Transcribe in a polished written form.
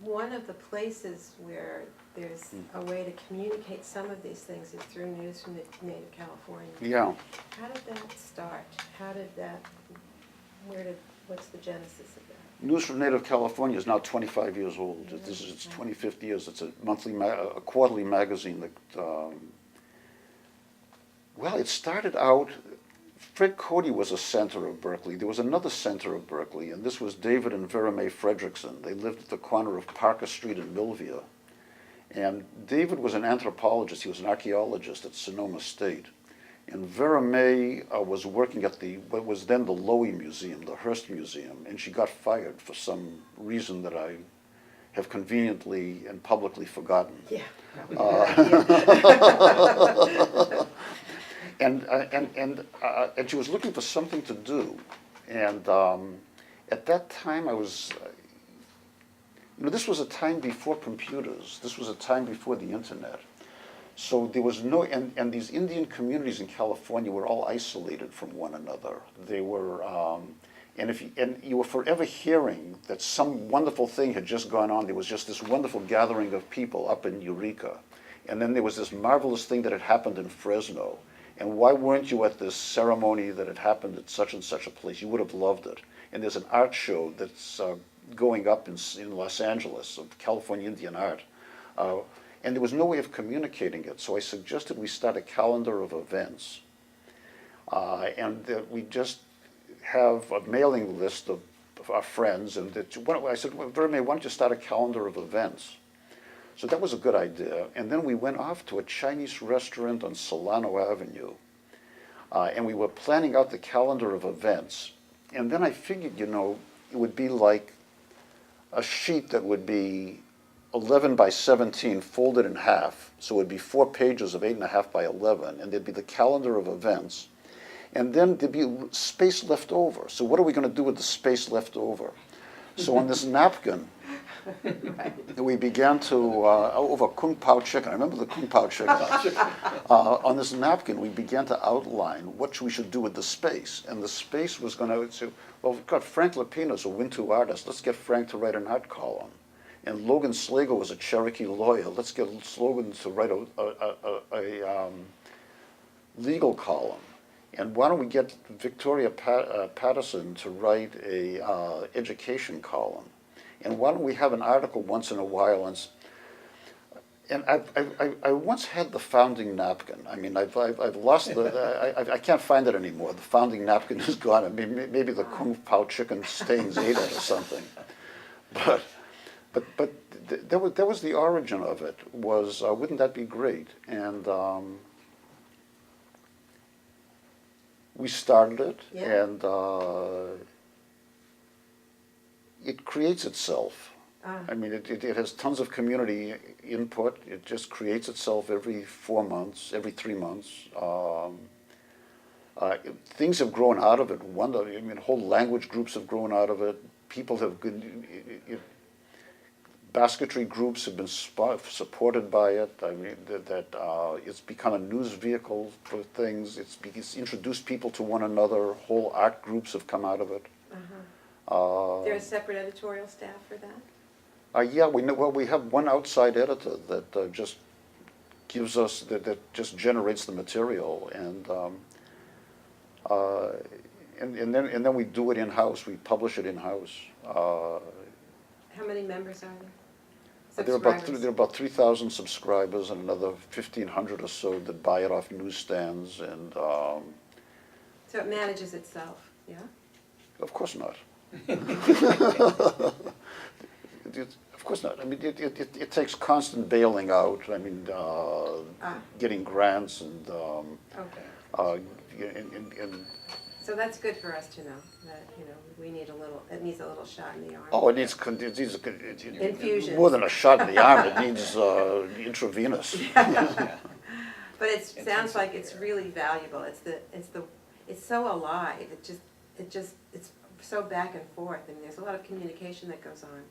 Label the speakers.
Speaker 1: one of the places where there's a way to communicate some of these things is through News from Native California.
Speaker 2: Yeah.
Speaker 1: How did that start? How did that, what's the genesis of that?
Speaker 2: News from Native California is now 25 years old.
Speaker 1: Yeah,
Speaker 2: This is its
Speaker 1: wow.
Speaker 2: 25th year. It's a a quarterly magazine that, well, it started out, Fred Cody was a center of Berkeley. There was another center of Berkeley, and this was David and Vera Mae Fredrickson. They lived at the corner of Parker Street and Millville. And David was an anthropologist. He was an archaeologist at Sonoma State. And Vera Mae was working at what was then the Lowy Museum, the Hearst Museum, and she got fired for some reason that I have conveniently and publicly forgotten.
Speaker 1: Yeah.
Speaker 2: And she was looking for something to do. And at that time I was, this was a time before computers. This was a time before the internet. So there was no, and these Indian communities in California were all isolated from one another. They were, and you were forever hearing that some wonderful thing had just gone on. There was just this wonderful gathering of people up in Eureka. And then there was this marvelous thing that had happened in Fresno. And why weren't you at this ceremony that had happened at such and such a place? You would have loved it. And there's an art show that's going up in Los Angeles of California Indian art. And there was no way of communicating it. So I suggested we start a calendar of events. And that we just have a mailing list of our friends. And I said, well, Vera Mae, why don't you start a calendar of events? So that was a good idea. And then we went off to a Chinese restaurant on Solano Avenue. And we were planning out the calendar of events. And then I figured, it would be like a sheet that would be 11 by 17 folded in half. So it would be 4 pages of 8.5 by 11. And there'd be the calendar of events. And then there'd be space left over. So what are we going to do with the space left over? So on this napkin, right. We began to, over Kung Pao chicken, I remember the Kung Pao chicken. On this napkin, we began to outline what we should do with the space. And the space was going to say, well, we've got Frank Lapina's a Wintu artist. Let's get Frank to write an art column. And Logan Slagle was a Cherokee lawyer. Let's get Logan to write a legal column. And why don't we get Victoria Patterson to write a education column? And why don't we have an article once in a while? And I once had the founding napkin. I mean, I've lost I can't find it anymore. The founding napkin is gone. I mean, maybe the Kung Pao chicken stains ate it or something. But that was the origin of it. Was wouldn't that be great? And we started it,
Speaker 1: yeah.
Speaker 2: And it creates itself. I mean, it has tons of community input. It just creates itself every 4 months, every 3 months. Things have grown out of it. I mean, whole language groups have grown out of it. People have basketry groups have been supported by it. I mean, it's become a news vehicle for things. It's introduced people to one another. Whole art groups have come out of it.
Speaker 1: There's a separate editorial staff for that?
Speaker 2: Yeah, we have one outside editor that just gives us, that just generates the material, and then we do it in-house. We publish it in-house.
Speaker 1: How many members are there?
Speaker 2: There are about 3,000 subscribers and another 1,500 or so that buy it off newsstands, and
Speaker 1: so it manages itself, yeah?
Speaker 2: Of course not. Of course not. I mean, it takes constant bailing out. I mean, getting grants and
Speaker 1: okay.
Speaker 2: And
Speaker 1: so that's good for us to know that we need it needs a little shot in the arm.
Speaker 2: Oh, it needs
Speaker 1: infusion.
Speaker 2: More than a shot in the arm. It needs intravenous.
Speaker 1: But it sounds like it's really valuable. It's so alive. It's so back and forth, and there's a lot of communication that goes on.